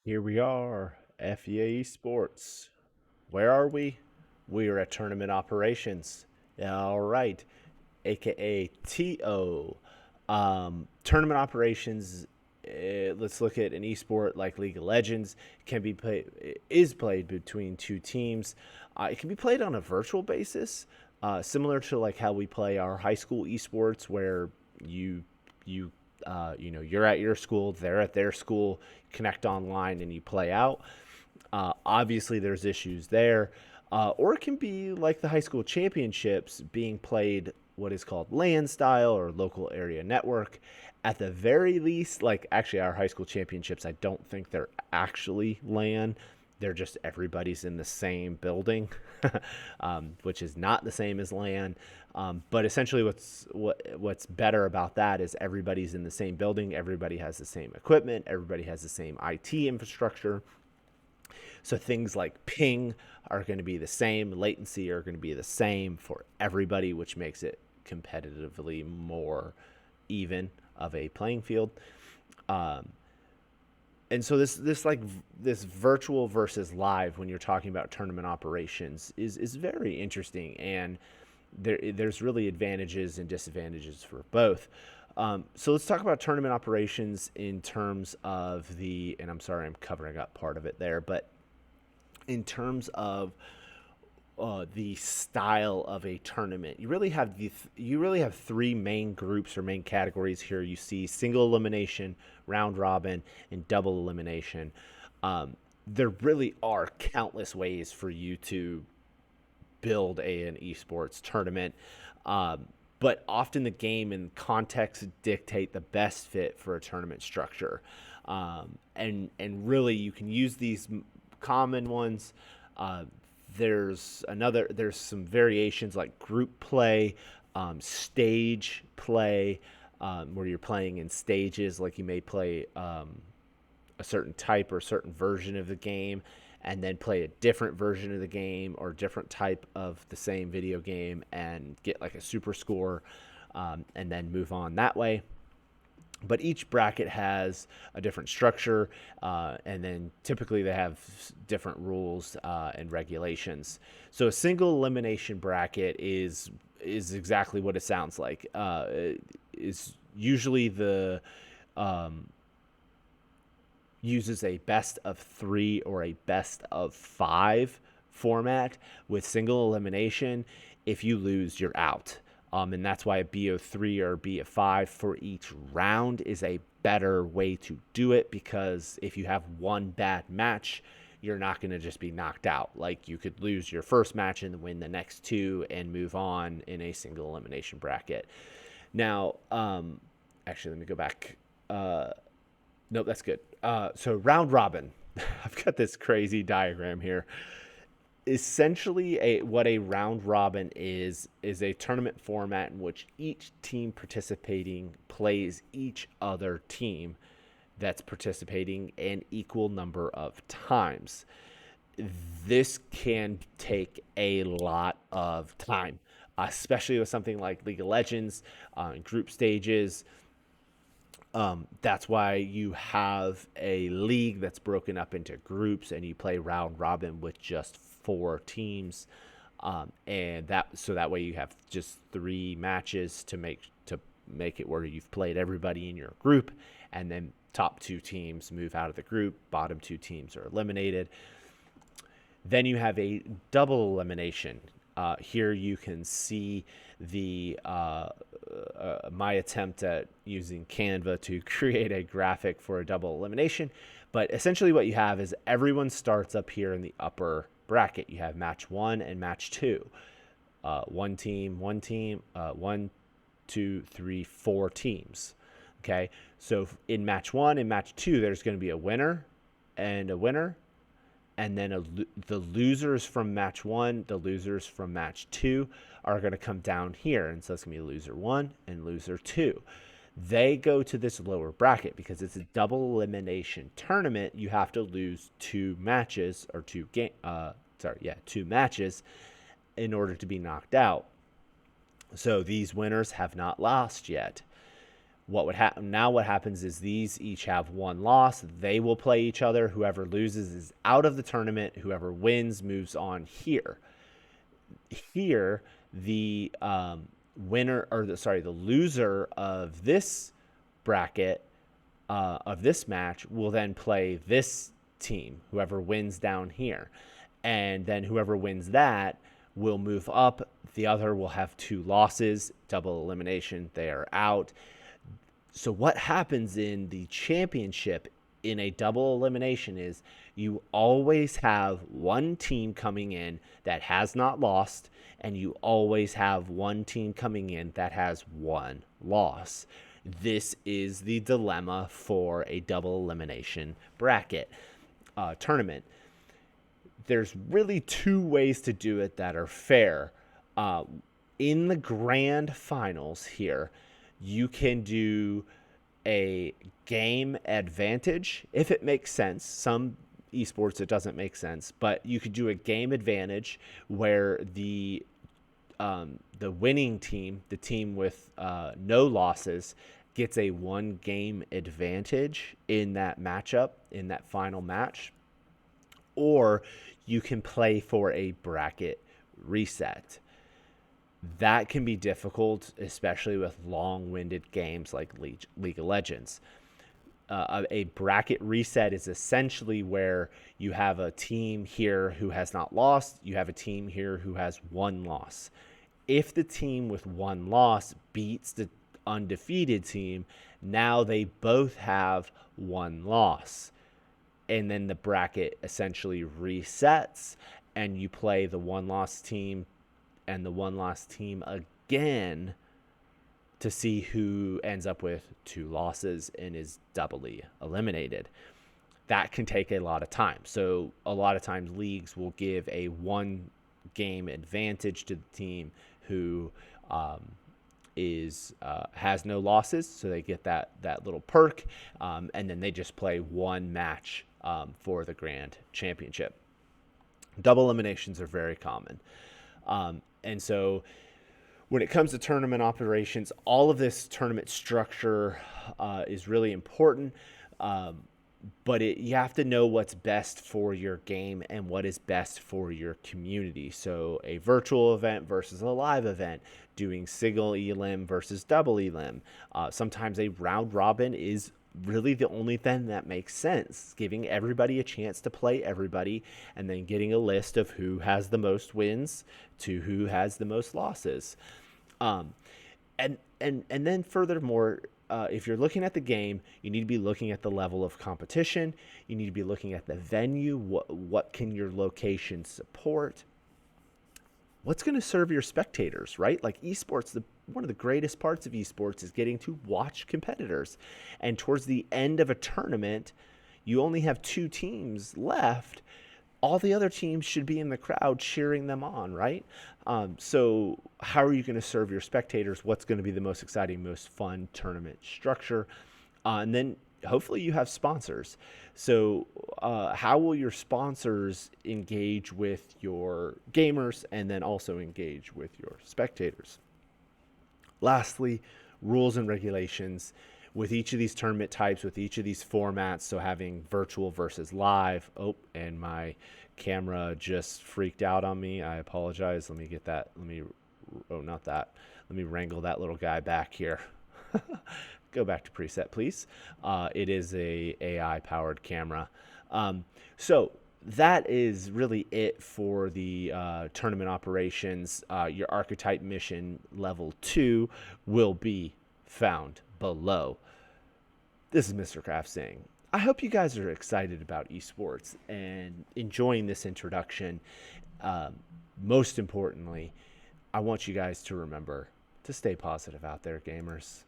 Here we are, FEA Sports. Where are we? We are at Tournament Operations. All right, aka TO. Tournament Operations. Let's look at an esport like League of Legends. Can be played is played between two teams. It can be played on a virtual basis, similar to like how we play our high school esports, where you you you're at your school, they're at their school, connect online, and you play out. Obviously, there's issues there. Or it can be like the high school championships being played what is called LAN style or local area network. At the very least, like actually, our high school championships, I don't think they're actually LAN. They're just everybody's in the same building, which is not the same as LAN. But essentially, what's better about that is everybody's in the same building, everybody has the same equipment, everybody has the same IT infrastructure, so things like ping are going to be the same, latency are going to be the same for everybody, which makes it competitively more even of a playing field. Um, and so this virtual versus live when you're talking about tournament operations is very interesting, and there's really advantages and disadvantages for both. So let's talk about tournament operations in terms of and I'm sorry I'm covering up part of it there, but in terms of the style of a tournament, you really have three main groups or main categories here. You see single elimination, round robin, and double elimination. There really are countless ways for you to build an esports tournament. But often the game and context dictate the best fit for a tournament structure. And really, you can use these common ones. Uh, there's some variations like group play, stage play, where you're playing in stages. Like you may play a certain type or a certain version of the game and then play a different version of the game or different type of the same video game and get like a super score, and then move on that way. But each bracket has a different structure, and then typically they have different rules and regulations. So a single elimination bracket is exactly what it sounds like. Is usually the uses a best of three or a best of five format with single elimination. If you lose, you're out. And that's why a BO3 or BO5 for each round is a better way to do it, because if you have one bad match, you're not going to just be knocked out. Like you could lose your first match and win the next two and move on in a single elimination bracket. Now, actually, let me go back. Nope, that's good. So round robin. I've got this crazy diagram here. Essentially, what a round robin is a tournament format in which each team participating plays each other team that's participating an equal number of times. This can take a lot of time, especially with something like League of Legends, group stages. That's why you have a league that's broken up into groups, and you play round robin with just four teams, and that way you have just three matches to make it where you've played everybody in your group, and then top two teams move out of the group, bottom two teams are eliminated. Then you have a double elimination. Here you can see the my attempt at using Canva to create a graphic for a double elimination. But essentially, what you have is everyone starts up here in the upper bracket. You have match one and match two. One team, one, two, three, four teams. Okay, so in match one and match two, there's going to be a winner and a winner, and then the losers from match one, the losers from match two are going to come down here. And so it's going to be loser one and loser two. They go to this lower bracket because it's a double elimination tournament. You have to lose two matches or two matches in order to be knocked out. So these winners have not lost yet. What would happen now? What happens is these each have one loss. They will play each other. Whoever loses is out of the tournament. Whoever wins moves on here. Here, the winner or the loser of this bracket of this match will then play this team. Whoever wins down here, and then whoever wins that will move up. The other will have 2 losses, double elimination. They are out. So what happens in the championship in a double elimination is you always have one team coming in that has not lost, and you always have one team coming in that has 1 loss. This is the dilemma for a double elimination bracket tournament. There's really 2 ways to do it that are fair. In the grand finals here, you can do a game advantage if it makes sense. Some esports it doesn't make sense, but you could do a game advantage where the winning team, the team with no losses, gets a 1 game advantage in that matchup, in that final match. Or you can play for a bracket reset. That can be difficult, especially with long-winded games like League of Legends. A bracket reset is essentially where you have a team here who has not lost, you have a team here who has 1 loss. If the team with 1 loss beats the undefeated team, now they both have 1 loss. And then the bracket essentially resets, and you play the 1-loss team and the 1-loss team again to see who ends up with 2 losses and is doubly eliminated. That can take a lot of time. So a lot of times leagues will give a 1 game advantage to the team who has no losses, so they get that little perk, and then they just play 1 match for the grand championship. Double eliminations are very common. And so when it comes to tournament operations, all of this tournament structure is really important, but you have to know what's best for your game and what is best for your community. So a virtual event versus a live event, doing single elim versus double elim. Sometimes a round robin is really the only thing that makes sense, giving everybody a chance to play everybody, and then getting a list of who has the most wins to who has the most losses. And then furthermore, if you're looking at the game, you need to be looking at the level of competition. You need to be looking at the venue. What can your location support? What's going to serve your spectators, right? Like esports, one of the greatest parts of esports is getting to watch competitors. And towards the end of a tournament, you only have 2 teams left. All the other teams should be in the crowd cheering them on, right? So how are you going to serve your spectators? What's going to be the most exciting, most fun tournament structure? And then hopefully you have sponsors. So how will your sponsors engage with your gamers and then also engage with your spectators? Lastly, rules and regulations with each of these tournament types, with each of these formats. So having virtual versus live. Oh, and my camera just freaked out on me. I apologize. Let me get that. Not that. Let me wrangle that little guy back here. Go back to preset, please. It is a AI powered camera. So that is really it for the tournament operations. Your archetype mission level 2 will be found below. This is Mr. Kraft saying, I hope you guys are excited about esports and enjoying this introduction. Most importantly, I want you guys to remember to stay positive out there, gamers.